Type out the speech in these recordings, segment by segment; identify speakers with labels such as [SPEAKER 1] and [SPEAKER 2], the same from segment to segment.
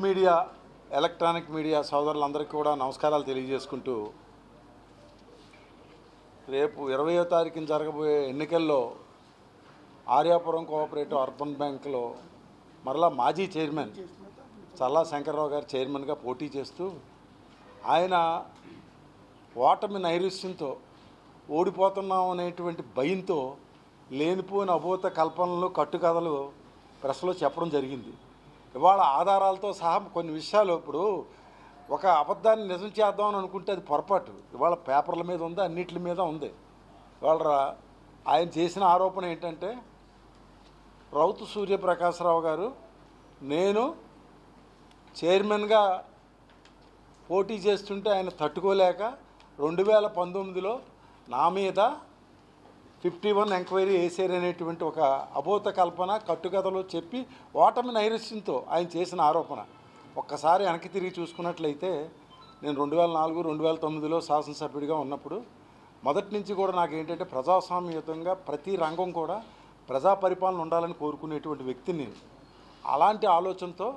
[SPEAKER 1] Media electronic media సోదరులందరికీ కూడా నమస్కారాలు తెలియజేసుకుంటూ రేపు 20వ తారీఖున జరగబోయే ఎన్నికల్లో ఆర్యాపురం కోఆపరేటివ్ అర్బన్ బ్యాంకులో మరలా మాజీ చైర్మన్ చల్లా శంకర్రావు గారు చైర్మన్గా పోటీ చేస్తూ ఆయన ఓటమి నైరుస్యంతో ఓడిపోతున్నాం అనేటువంటి భయంతో లేనిపోయిన అభూత కల్పనలు కట్టుకథలు ప్రెస్లో చెప్పడం జరిగింది. ఇవాళ ఆధారాలతో సహా కొన్ని విషయాలు ఇప్పుడు ఒక అబద్ధాన్ని నిజం చేద్దామని అనుకుంటే అది పొరపాటు. ఇవాళ పేపర్ల మీద ఉంది, అన్నిటి మీద ఉంది. ఇవాళ ఆయన చేసిన ఆరోపణ ఏంటంటే రౌతు సూర్యప్రకాశరావు గారు నేను చైర్మన్గా పోటీ చేస్తుంటే ఆయన తట్టుకోలేక 2019లో నా మీద 51 ఎంక్వైరీ వేసారనేటువంటి ఒక అభూత కల్పన కట్టుకథలు చెప్పి ఓటమి నైరుస్యంతో ఆయన చేసిన ఆరోపణ. ఒక్కసారి వెనక్కి తిరిగి చూసుకున్నట్లయితే నేను 2004, 2009లో శాసనసభ్యుడిగా ఉన్నప్పుడు మొదటి నుంచి కూడా నాకు ఏంటంటే ప్రజాస్వామ్యయుతంగా ప్రతి రంగం కూడా ప్రజా పరిపాలన ఉండాలని కోరుకునేటువంటి వ్యక్తిని నేను. అలాంటి ఆలోచనతో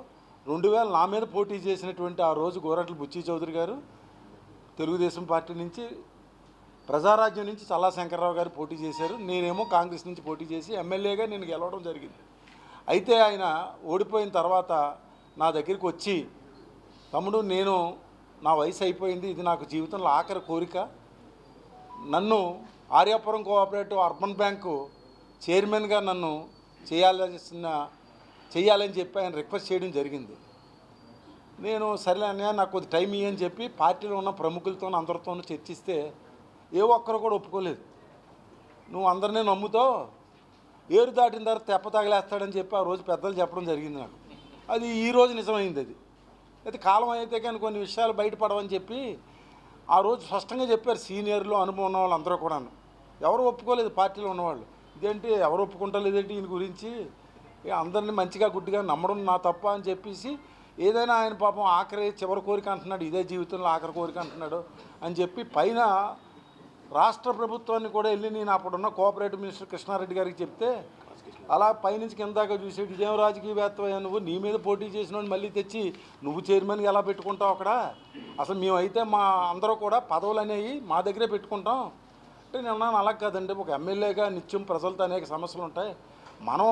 [SPEAKER 1] 2000 నా మీద పోటీ చేసినటువంటి ఆ రోజు గోరంట్ల బుచ్చి చౌదరి గారు తెలుగుదేశం పార్టీ నుంచి, ప్రజారాజ్యం నుంచి చల్లా శంకర్రావు గారు పోటీ చేశారు. నేనేమో కాంగ్రెస్ నుంచి పోటీ చేసి ఎమ్మెల్యేగా నేను గెలవడం జరిగింది. అయితే ఆయన ఓడిపోయిన తర్వాత నా దగ్గరికి వచ్చి, తమ్ముడు నేను నా వయసు అయిపోయింది, ఇది నాకు జీవితంలో ఆఖరి కోరిక, నన్ను ఆర్యాపురం కోఆపరేటివ్ అర్బన్ బ్యాంకు చైర్మన్గా నన్ను చేయాలని చెప్పి ఆయన రిక్వెస్ట్ చేయడం జరిగింది. నేను సరే అన్నయ్య నాకు కొద్ది టైం ఇయ్యని చెప్పి పార్టీలో ఉన్న ప్రముఖులతో అందరితోనూ చర్చిస్తే ఏ ఒక్కరు కూడా ఒప్పుకోలేదు. నువ్వు అందరినీ నమ్ముతావు, ఏరు దాటిన తర్వాత తెప్ప తగిలేస్తాడని చెప్పి ఆ రోజు పెద్దలు చెప్పడం జరిగింది నాకు. అది ఈరోజు నిజమైంది. అది అయితే కాలం అయితే కానీ కొన్ని విషయాలు బయటపడవని చెప్పి ఆ రోజు స్పష్టంగా చెప్పారు సీనియర్లు, అనుభవం ఉన్న వాళ్ళు అందరూ కూడా. ఎవరు ఒప్పుకోలేదు పార్టీలో ఉన్నవాళ్ళు. ఇదేంటి ఎవరు ఒప్పుకుంటలేదేంటి ఈయన గురించి, అందరినీ మంచిగా గుడ్డిగా నమ్మడం నా తప్ప అని చెప్పేసి, ఏదైనా ఆయన పాపం ఆఖరి చివరి కోరిక అంటున్నాడు, ఇదే జీవితంలో ఆఖరి కోరిక అంటున్నాడు అని చెప్పి పైన రాష్ట్ర ప్రభుత్వాన్ని కూడా వెళ్ళి నేను అప్పుడున్న కోఆపరేటివ్ మినిస్టర్ కృష్ణారెడ్డి గారికి చెప్తే అలా పైనుంచి కిందాక చూసేటి ఇదేం రాజకీయవేత్తవయ్యా నువ్వు, నీ మీద పోటీ చేసిన మళ్ళీ తెచ్చి నువ్వు చైర్మన్గా ఎలా పెట్టుకుంటావు అక్కడ, అసలు మేమైతే మా అందరూ కూడా పదవులు అనేవి మా దగ్గరే పెట్టుకుంటాం అంటే నేను అన్నాను అలా కాదండి, ఒక ఎమ్మెల్యేగా నిత్యం ప్రజలతో అనేక సమస్యలు ఉంటాయి. మనం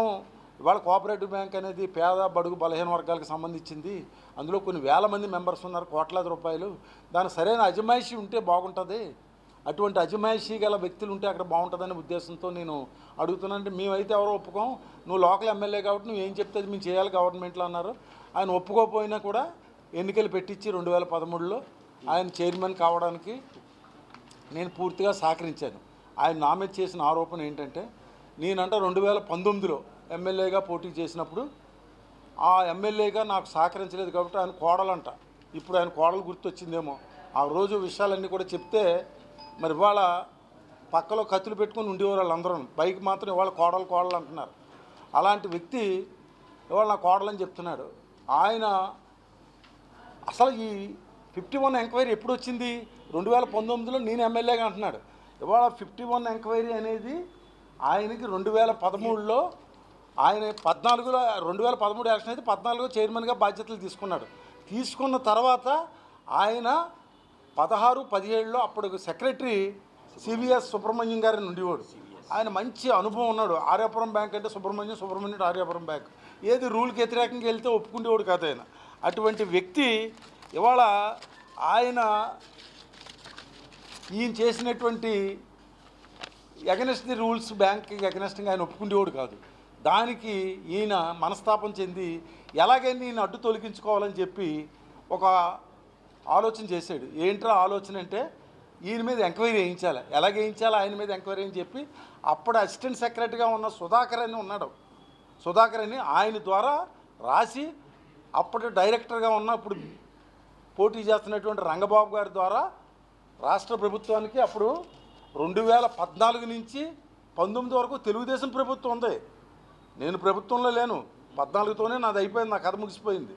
[SPEAKER 1] ఇవాళ కోఆపరేటివ్ బ్యాంక్ అనేది పేద బడుగు బలహీన వర్గాలకు సంబంధించింది, అందులో కొన్ని వేల మంది మెంబర్స్ ఉన్నారు, కోట్లాది రూపాయలు, దాని సరైన అజమాయిషీ ఉంటే బాగుంటుంది, అటువంటి అజమాయిషీ గల వ్యక్తులు ఉంటే అక్కడ బాగుంటుందనే ఉద్దేశంతో నేను అడుగుతున్నానంటే మేమైతే ఎవరో ఒప్పుకోం, నువ్వు లోకల్ ఎమ్మెల్యే కాబట్టి నువ్వు ఏం చెప్తే మేము చేయాలి గవర్నమెంట్లో అన్నారు. ఆయన ఒప్పుకోకపోయినా కూడా ఎన్నికలు పెట్టించి 2013లో ఆయన చైర్మన్ కావడానికి నేను పూర్తిగా సహకరించాను. ఆయన నా మీద చేసిన ఆరోపణ ఏంటంటే నేనంట 2019లో ఎమ్మెల్యేగా పోటీ చేసినప్పుడు ఆ ఎమ్మెల్యేగా నాకు సహకరించలేదు కాబట్టి ఆయన కోడలంట, ఇప్పుడు ఆయన కోడలు గుర్తొచ్చిందేమో, ఆ రోజు విషయాలన్నీ కూడా చెప్తే మరి ఇవాళ పక్కలో కత్తులు పెట్టుకుని ఉండేవారు వాళ్ళందరూ, బైక్ మాత్రం ఇవాళ కోడలు అంటున్నారు. అలాంటి వ్యక్తి ఇవాళ నా కోడలని చెప్తున్నాడు. ఆయన అసలు ఈ 51 ఎంక్వైరీ ఎప్పుడు వచ్చింది, 2019లో నేను ఎమ్మెల్యేగా అంటున్నాడు. ఇవాళ 51 ఎంక్వైరీ అనేది ఆయనకి 2013లో ఆయన 14లో 2013 ఎలక్షన్ అయితే 14లో చైర్మన్గా బాధ్యతలు తీసుకున్న తర్వాత ఆయన 16, 17లో అప్పుడు సెక్రటరీ సివిఎస్ సుబ్రహ్మణ్యం గారిని ఉండేవాడు. ఆయన మంచి అనుభవం ఉన్నాడు. ఆర్యాపురం బ్యాంక్ అంటే సుబ్రహ్మణ్యం ఆర్యాపురం బ్యాంక్ ఏది రూల్కి వ్యతిరేకంగా వెళ్తే ఒప్పుకునేవాడు కాదు ఆయన. అటువంటి వ్యక్తి ఇవాళ ఈయన చేసినటువంటి ఎగనెస్ట్ ది రూల్స్ బ్యాంక్కి ఎగనెస్ట్గా ఆయన ఒప్పుకునేవాడు కాదు. దానికి ఈయన మనస్తాపం చెంది ఎలాగైనా ఈయన అడ్డు తొలగించుకోవాలని చెప్పి ఒక ఆలోచన చేశాడు. ఏంట్రా ఆలోచన అంటే ఈయన మీద ఎంక్వైరీ వేయించాలి, ఎలాగ వేయించాలి ఆయన మీద ఎంక్వైరీ అని చెప్పి అప్పుడు అసిస్టెంట్ సెక్రటరీగా ఉన్న సుధాకర్ అని ఉన్నాడు. సుధాకర్ అని ఆయన ద్వారా రాసి అప్పుడు డైరెక్టర్గా ఉన్న ఇప్పుడు పోటీ చేస్తున్నటువంటి రంగబాబు గారి ద్వారా రాష్ట్ర ప్రభుత్వానికి అప్పుడు 2014 నుంచి 19 వరకు తెలుగుదేశం ప్రభుత్వం ఉంది. నేను ప్రభుత్వంలో లేను, 14తోనే నాది అయిపోయింది, నా కథ ముగిసిపోయింది.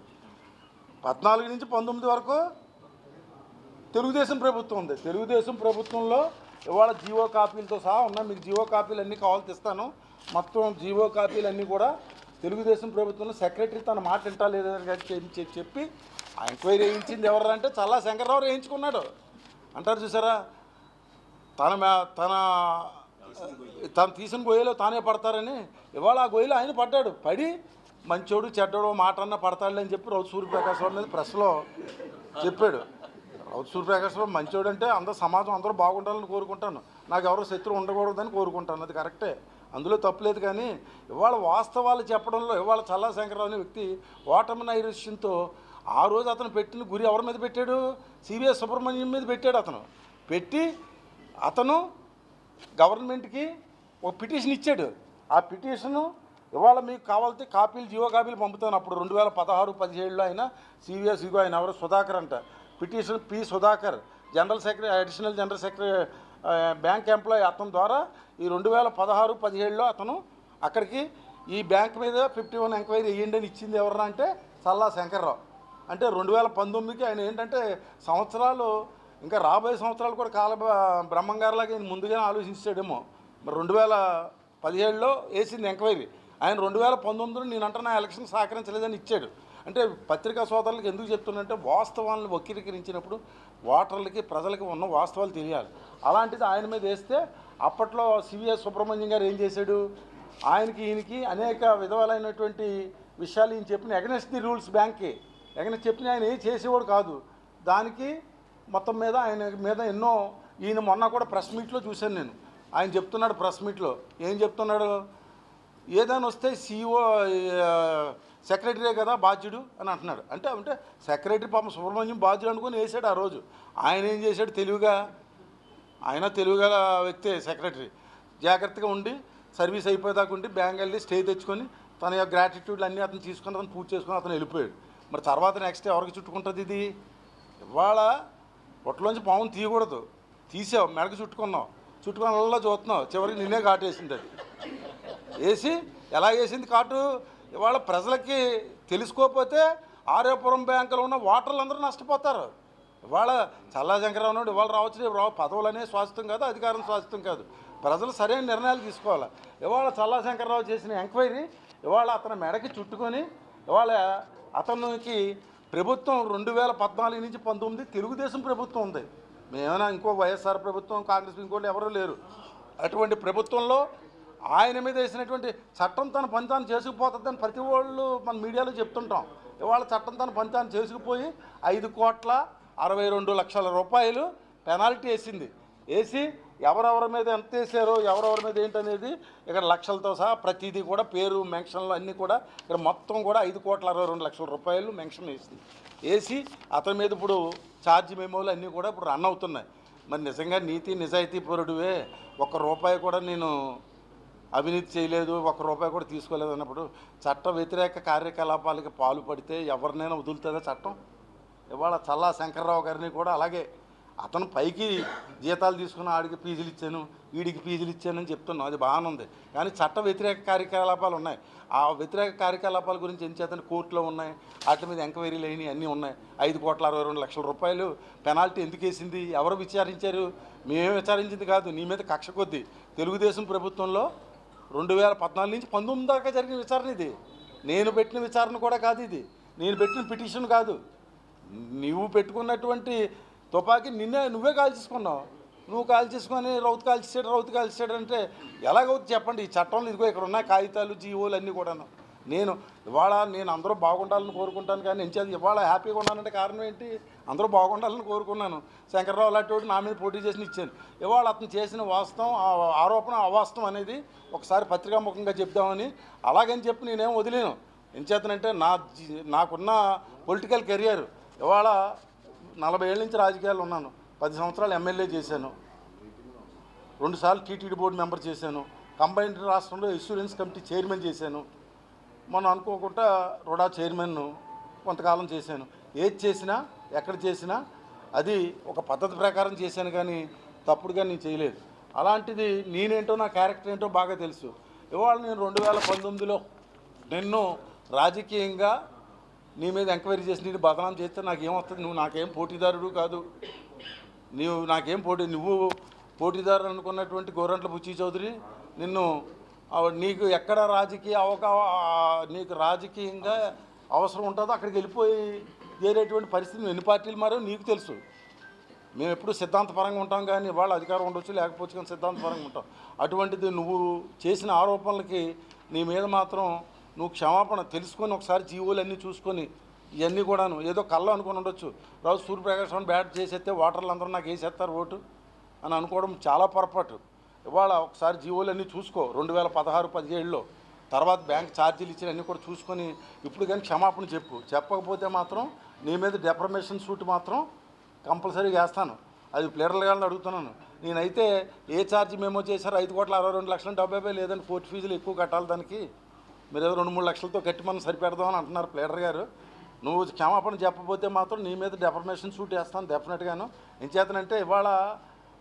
[SPEAKER 1] 14 నుంచి 19 వరకు తెలుగుదేశం ప్రభుత్వం ఉంది. తెలుగుదేశం ప్రభుత్వంలో ఇవాళ జీవో కాపీలతో సహా ఉన్నాయి, మీకు జీవో కాపీలు అన్నీ కావాలి తెస్తాను. మొత్తం జీవో కాపీలన్నీ కూడా తెలుగుదేశం ప్రభుత్వంలో సెక్రటరీ తన మాట వింటా లేదని చెప్పి ఆ ఎంక్వైరీ వేయించింది ఎవరంటే చల్లా శంకర్రావు వేయించుకున్నాడు అంటారు చూసారా. తను తీసిన గొయ్యలో తానే పడతారని ఇవాళ ఆ గొయ్యలో ఆయన పడ్డాడు. పడి మంచోడు చెడ్డోడు మాట అన్న పడతాడులే అని చెప్పి రౌతు సూర్యప్రకాశ్రావు అనేది ప్రెస్లో చెప్పాడు. రౌతు సూర్యప్రకాశ్రావు మంచోడు అంటే అందరూ సమాజం అందరూ బాగుండాలని కోరుకుంటాను, నాకు ఎవరో శత్రువు ఉండకూడదని కోరుకుంటాను, అది కరెక్టే, అందులో తప్పులేదు. కానీ ఇవాళ వాస్తవాలు చెప్పడంలో ఇవాళ చల్లా శంకర్రావు అనే వ్యక్తి ఓటమి నైరుష్యంతో ఆ రోజు అతను పెట్టిన గురి ఎవరి మీద పెట్టాడు, సివిఎస్ సుబ్రహ్మణ్యం మీద పెట్టాడు. అతను గవర్నమెంట్కి ఒక పిటిషన్ ఇచ్చాడు. ఆ పిటిషను ఇవాళ మీకు కావాలంటే కాపీలు జియో కాపీలు పంపుతాను. అప్పుడు 2016-17లో ఆయన సివిఎస్ ఇగో ఆయన ఎవరు సుధాకర్ అంట, petition P Sudhakar general secretary additional general secretary bank employee, అతని ద్వారా ఈ 2016-17లో అతను అక్కడికి ఈ బ్యాంక్ మీద 51 ఎంక్వైరీ వేయండి అని ఇచ్చింది ఎవరన్నా అంటే చల్లా శంకర్రావు. అంటే 2019కి ఆయన ఏంటంటే సంవత్సరాలు ఇంకా రాబోయే సంవత్సరాలు కూడా బ్రహ్మంగారులాగా ఆయన ముందుగానే ఆలోచించాడేమో. మరి 2017లో వేసింది ఎంక్వైరీ, ఆయన 2019లో నేనంటే నా ఎలక్షన్ సహకరించలేదని ఇచ్చాడు. అంటే పత్రికా సోదరులకు ఎందుకు చెప్తున్నంటే వాస్తవాలను వక్రీకరించినప్పుడు ఓటర్లకి ప్రజలకి ఉన్న వాస్తవాలు తెలియాలి. అలాంటిది ఆయన మీద వేస్తే అప్పట్లో సివిఎస్ సుబ్రహ్మణ్యం గారు ఏం చేశాడు, ఈయనకి అనేక విధములైనటువంటి విషయాలు ఈయన చెప్పిన ఎగనెస్ట్ ది రూల్స్ బ్యాంక్కి ఎగనెస్ట్ చెప్పిన ఆయన ఏం చేసేవాడు కాదు. దానికి మొత్తం మీద ఆయన మీద ఎన్నో ఈయన మొన్న కూడా ప్రెస్ మీట్లో చూశాను నేను. ఆయన చెప్తున్నాడు ప్రెస్ మీట్లో, ఏం చెప్తున్నాడు, ఏదైనా వస్తే CEO సెక్రటరీ కదా బాధ్యుడు అని అంటున్నాడు. అంటే సెక్రటరీ పాపం సుబ్రహ్మణ్యం బాధ్యుడు అనుకుని వేసాడు ఆ రోజు. ఆయన ఏం చేశాడు తెలివిగా, ఆయన తెలివిగల వ్యక్తే సెక్రటరీ, జాగ్రత్తగా ఉండి సర్వీస్ అయిపోయేదాకా ఉండి బ్యాంక్ వెళ్ళి స్టే తెచ్చుకొని తన యొక్క గ్రాటిట్యూడ్లు అన్నీ అతను తీసుకొని అతను పూజ చేసుకొని అతను వెళ్ళిపోయాడు. మరి తర్వాత నెక్స్ట్ ఎవరికి చుట్టుకుంటుంది ఇది? ఇవాళ పొట్టలోంచి పామును తీయకూడదు, తీసావు మెడకు చుట్టుకున్నలా చూస్తున్నావు, చివరికి నిన్నే కాటు వేసింది. అది వేసి ఎలా వేసింది కాటు, ఇవాళ ప్రజలకి తెలుసుకోకపోతే ఆర్యపురం బ్యాంకులో ఉన్న ఓటర్లు అందరూ నష్టపోతారు. ఇవాళ చల్లా శంకర్రావు నాయుడు ఇవాళ రావచ్చు, పదవులు అనే శాశ్వతం కాదు, అధికారం శాశ్వతం కాదు, ప్రజలు సరైన నిర్ణయాలు తీసుకోవాలి. ఇవాళ చల్లా శంకర్రావు చేసిన ఎంక్వైరీ ఇవాళ అతని మెడకి చుట్టుకొని ఇవాళ అతనికి ప్రభుత్వం 2014 నుంచి 19 తెలుగుదేశం ప్రభుత్వం ఉంది. మేమైనా ఇంకో వైఎస్ఆర్ ప్రభుత్వం కాంగ్రెస్ ఇంకోటి ఎవరూ లేరు. అటువంటి ప్రభుత్వంలో ఆయన మీద వేసినటువంటి చట్టం తన పని తాను చేసుకుపోతుందని ప్రతి వాళ్ళు మన మీడియాలో చెప్తుంటాం. ఇవాళ చట్టం తన పని తాను చేసుకుపోయి 5,62,00,000 రూపాయలు పెనాల్టీ వేసింది. వేసి ఎవరెవరి మీద ఎంత వేసారో ఎవరెవరి మీద ఏంటనేది ఇక్కడ లక్షలతో సహా ప్రతిదీ కూడా పేరు మెన్షన్లు అన్నీ కూడా ఇక్కడ మొత్తం కూడా 5,62,00,000 రూపాయలు మెన్షన్ వేసింది. వేసి అతని మీద ఇప్పుడు ఛార్జ్ మెమోలు అన్నీ కూడా ఇప్పుడు రన్ అవుతున్నాయి. మరి నిజంగా నీతి నిజాయితీ పరుడువే, ₹1 కూడా నేను అవినీతి చేయలేదు, ₹1 కూడా తీసుకోలేదు అన్నప్పుడు చట్ట వ్యతిరేక కార్యకలాపాలకి పాల్పడితే ఎవరినైనా వదులుతుందా చట్టం? ఇవాళ చల్లా శంకర్రావు గారిని కూడా అలాగే అతను పైకి జీతాలు తీసుకున్న ఆడికి ఫీజులు ఇచ్చాను, వీడికి ఫీజులు ఇచ్చానని చెప్తున్నాను, అది బాగానే ఉంది. కానీ చట్ట వ్యతిరేక కార్యకలాపాలు ఉన్నాయి. ఆ వ్యతిరేక కార్యకలాపాల గురించి ఏం చేతని కోర్టులో ఉన్నాయి, వాటి మీద ఎంక్వైరీలు అయినాయి, అన్నీ ఉన్నాయి. 5,62,00,000 రూపాయలు పెనాల్టీ ఎందుకు వేసింది, ఎవరు విచారించారు? మేమే విచారించింది కాదు, నీ మీద కక్ష కొద్దీ తెలుగుదేశం ప్రభుత్వంలో 2014 నుంచి 19 దాకా జరిగిన విచారణ ఇది. నేను పెట్టిన విచారణ కూడా కాదు, ఇది నేను పెట్టిన పిటిషన్ కాదు. నువ్వు పెట్టుకున్నటువంటి తుపాకీ నువ్వే కాల్చేసుకున్నావు. నువ్వు కాల్చేసుకొని రౌతు కాల్చేసాడు అంటే ఎలాగవుతుంది చెప్పండి? ఈ చట్టంలో ఇదిగో ఇక్కడ ఉన్న కాగితాలు జీవోలు అన్నీ కూడాను. నేను అందరూ బాగుండాలని కోరుకుంటాను, కానీ ఎంచేది ఇవాళ హ్యాపీగా ఉన్నానంటే కారణం ఏంటి? అందరూ బాగుండాలని కోరుకున్నాను. శంకర్రావు లాంటి వాడు నా మీద పోటీ చేసి ఇచ్చాను. ఇవాళ అతను చేసిన వాస్తవం ఆరోపణ అవాస్తవం అనేది ఒకసారి పత్రికాముఖంగా చెప్దామని అలాగని చెప్పి నేనేం వదిలేను. ఎంచేతనంటే నాకున్న పొలిటికల్ కెరియర్ ఇవాళ 40 ఏళ్ళ నుంచి రాజకీయాల్లో ఉన్నాను. 10 సంవత్సరాలు ఎమ్మెల్యే చేశాను, 2 సార్లు టీటీడీ బోర్డు మెంబర్ చేశాను, కంబైన్డ్ రాష్ట్రంలో ఇన్సూరెన్స్ కమిటీ చైర్మన్ చేశాను, మనం అనుకోకుండా రుడా చైర్మన్ కొంతకాలం చేశాను. ఏది చేసినా ఎక్కడ చేసినా అది ఒక పద్ధతి ప్రకారం చేశాను, కానీ తప్పుడుగా నేను చేయలేదు. అలాంటిది నేనేంటో నా క్యారెక్టర్ ఏంటో బాగా తెలుసు. ఇవాళ నేను 2019లో నిన్ను రాజకీయంగా నీ మీద ఎంక్వైరీ చేసి నేను బదనాం చేస్తే నాకేమొస్తుంది? నువ్వు నాకేం పోటీదారుడు కాదు, నువ్వు పోటీదారు అనుకున్నటువంటి గోరంట్ల బుచ్చి చౌదరి నిన్ను నీకు ఎక్కడ నీకు రాజకీయంగా అవసరం ఉంటుందో అక్కడికి వెళ్ళిపోయి చేరేటువంటి పరిస్థితి ఎన్ని పార్టీలు మారో నీకు తెలుసు. మేము ఎప్పుడు సిద్ధాంతపరంగా ఉంటాం, కానీ వాళ్ళు అధికారం ఉండొచ్చు లేకపోవచ్చు, కానీ సిద్ధాంతపరంగా ఉంటాం. అటువంటిది నువ్వు చేసిన ఆరోపణలకి నీ మీద మాత్రం నువ్వు క్షమాపణ తెలుసుకొని ఒకసారి జీవోలన్నీ చూసుకొని ఇవన్నీ కూడాను ఏదో కళ్ళ అనుకుని ఉండొచ్చు. రోజు సూర్యప్రకాశ్ బ్యాట్ చేసేస్తే ఓటర్లు అందరూ నాకు వేసేస్తారు ఓటు అని అనుకోవడం చాలా పొరపాటు. ఇవాళ ఒకసారి జీవోలన్నీ చూసుకో. 2016-17లో తర్వాత బ్యాంక్ ఛార్జీలు ఇచ్చిన అన్నీ కూడా చూసుకొని ఇప్పుడు కానీ క్షమాపణ చెప్పకపోతే మాత్రం నీ మీద డెఫర్మేషన్ సూట్ మాత్రం కంపల్సరీగా వేస్తాను. అది ప్లేడర్ల గారిని అడుగుతున్నాను. నేనైతే ఏ ఛార్జీ మేమో చేశారు 5,62,70,000 లేదంటే కోర్టు ఫీజులు ఎక్కువ కట్టాలి, దానికి మీరు ఏదో 2-3 లక్షలతో కట్టి మనం సరిపెడదామని అంటున్నారు ప్లేడర్ గారు. నువ్వు క్షమాపణ చెప్పకపోతే మాత్రం నీ మీద డెఫర్మేషన్ సూట్ వేస్తాను డెఫినెట్గాను. ఏం చేతనంటే ఇవాళ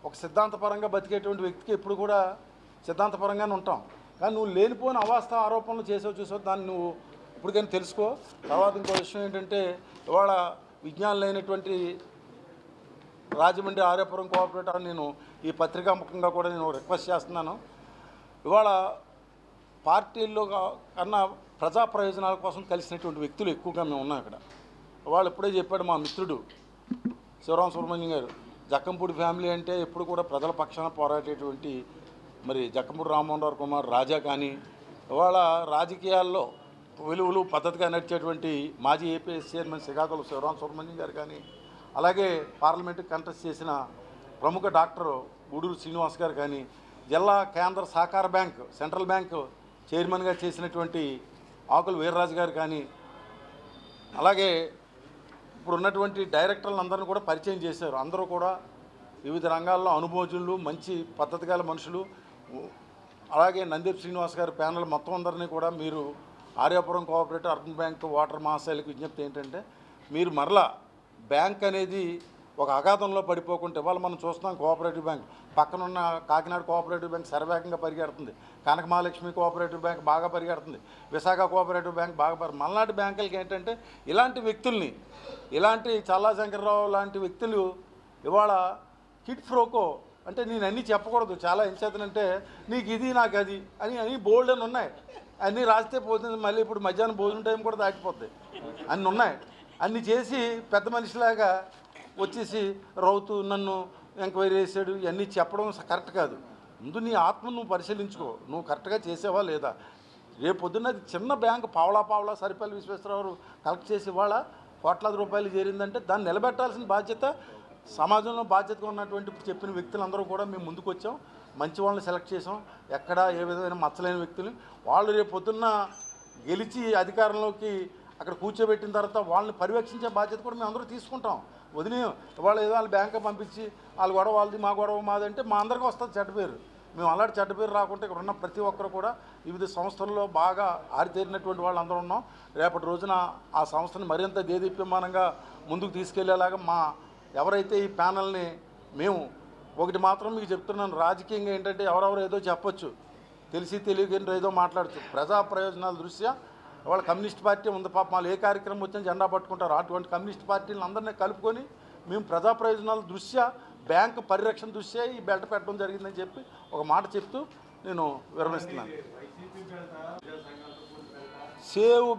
[SPEAKER 1] ఒక సిద్ధాంతపరంగా బతికేటువంటి వ్యక్తికి ఎప్పుడు కూడా సిద్ధాంతపరంగానే ఉంటాం. కానీ నువ్వు లేనిపోయిన అవాస్తవ ఆరోపణలు చూసావు దాన్ని నువ్వు ఇప్పుడు కానీ తెలుసుకో. తర్వాత ఇంకో విషయం ఏంటంటే ఇవాళ విజ్ఞానులైనటువంటి రాజమండ్రి ఆర్యపురం కోఆపరేటివ్ నేను ఈ పత్రికా ముఖంగా కూడా నేను రిక్వెస్ట్ చేస్తున్నాను. ఇవాళ పార్టీల్లో కన్నా ప్రజా ప్రయోజనాల కోసం కలిసినటువంటి వ్యక్తులు ఎక్కువగా మేము ఉన్నాం ఇక్కడ. వాళ్ళు ఇప్పుడే చెప్పాడు మా మిత్రుడు శివరామ సుబ్రహ్మణ్యం గారు, జక్కంపూడి ఫ్యామిలీ అంటే ఎప్పుడు కూడా ప్రజల పక్షాన పోరాడేటువంటి మరి జక్కంపూడి రామ్మోహన్ కుమార్ రాజా కానీ, ఇవాళ రాజకీయాల్లో విలువలు పద్ధతిగా నడిచేటువంటి మాజీ ఏపీఎస్ చైర్మన్ శ్రీకాకుళం శివరామ సుబ్రహ్మణ్యం గారు కానీ, అలాగే పార్లమెంటుకి కంటెస్ట్ చేసిన ప్రముఖ డాక్టర్ గూడూరు శ్రీనివాస్ గారు కానీ, జిల్లా కేంద్ర సహకార బ్యాంక్ సెంట్రల్ బ్యాంక్ చైర్మన్గా చేసినటువంటి ఆకుల వీర్రాజు గారు కానీ, అలాగే ఇప్పుడు ఉన్నటువంటి డైరెక్టర్లందరినీ కూడా పరిచయం చేశారు. అందరూ కూడా వివిధ రంగాల్లో అనుభవజ్ఞులు, మంచి పద్ధతి గల మనుషులు. అలాగే నందీప్ శ్రీనివాస్ గారి ప్యానల్ మొత్తం అందరినీ కూడా మీరు ఆర్యాపురం కోఆపరేటివ్ అర్బన్ బ్యాంక్ వాటర్ మహాశైలకు విజ్ఞప్తి ఏంటంటే మీరు మరలా బ్యాంక్ అనేది ఒక అగాధంలో పడిపోకుంటే, ఇవాళ మనం చూస్తున్నాం కోఆపరేటివ్ బ్యాంక్ పక్కనున్న కాకినాడ కోఆపరేటివ్ బ్యాంక్ శరవేగంగా పరిగెడుతుంది, కనక మహాలక్ష్మి కోఆపరేటివ్ బ్యాంక్ బాగా పరిగెడుతుంది, విశాఖ కోఆపరేటివ్ బ్యాంక్ బాగా మళ్ళాంటి బ్యాంకులకి ఏంటంటే ఇలాంటి వ్యక్తుల్ని, ఇలాంటి చల్లా శంకర్రావు లాంటి వ్యక్తులు ఇవాళ కిడ్ ఫ్రోకో అంటే నేను అన్నీ చెప్పకూడదు చాలా ఎంచేతనంటే నీకు ఇది నాకు అది అని బోల్డ్ అని ఉన్నాయి. అన్నీ రాస్తే పోతుంది, మళ్ళీ ఇప్పుడు మధ్యాహ్నం భోజనం టైం కూడా దాటిపోద్ది. అన్నీ ఉన్నాయి. అన్నీ చేసి పెద్ద మనిషిలాగా వచ్చేసి రౌతు నన్ను ఎంక్వైరీ చేశాడు ఇవన్నీ చెప్పడం కరెక్ట్ కాదు. ముందు నీ ఆత్మను నువ్వు పరిశీలించుకో, నువ్వు కరెక్ట్గా చేసేవా లేదా. రేపు పొద్దున్న చిన్న బ్యాంకు పావలా సరిపల్లి విశ్వేశ్వరరావు కలెక్ట్ చేసి ఇవాళ కోట్లాది రూపాయలు చేరిందంటే దాన్ని నిలబెట్టాల్సిన బాధ్యత సమాజంలో బాధ్యతగా ఉన్నటువంటి చెప్పిన వ్యక్తులందరూ కూడా మేము ముందుకు వచ్చాం. మంచి వాళ్ళని సెలెక్ట్ చేసాం, ఎక్కడ ఏ విధమైన మచ్చలేని వ్యక్తులు. వాళ్ళు రేపు పొద్దున్న గెలిచి అధికారంలోకి అక్కడ కూర్చోబెట్టిన తర్వాత వాళ్ళని పర్యవేక్షించే బాధ్యత కూడా మేము అందరూ తీసుకుంటాం. వదిలేం వాళ్ళు ఏదో వాళ్ళు బ్యాంకు పంపించి వాళ్ళ గొడవ వాళ్ళది మా గొడవ మాదంటే మా అందరికీ వస్తుంది చెడ్డ పేరు. మేము అలాంటి చెడ్డ పేరు రాకుంటే ఇక్కడ ఉన్న ప్రతి ఒక్కరు కూడా వివిధ సంస్థల్లో బాగా ఆరితేరినటువంటి వాళ్ళు అందరూ ఉన్నాం. రేపటి రోజున ఆ సంస్థని మరింత దేదీప్యమానంగా ముందుకు తీసుకెళ్లేలాగా మా ఎవరైతే ఈ ప్యానల్ని మేము ఒకటి మాత్రం మీకు చెప్తున్నాను, రాజకీయంగా ఏంటంటే ఎవరెవరు ఏదో చెప్పొచ్చు, తెలిసి తెలియకుండా ఏదో మాట్లాడచ్చు. ప్రజా ప్రయోజనాల దృష్ట్యా వాళ్ళ కమ్యూనిస్ట్ పార్టీ ఉంది పాపం, వాళ్ళు ఏ కార్యక్రమం వచ్చినా జెండా పట్టుకుంటారు. అటువంటి కమ్యూనిస్ట్ పార్టీలను అందరినీ కలుపుకొని మేము ప్రజా ప్రయోజనాల దృష్ట్యా బ్యాంకు పరిరక్షణ దృష్ట్యా ఈ బెల్ట్ పెట్టడం జరిగిందని చెప్పి ఒక మాట చెప్తూ నేను విరమిస్తున్నాను. సేవ్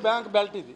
[SPEAKER 1] బ్యాంక్ బెల్ట్ ఇది.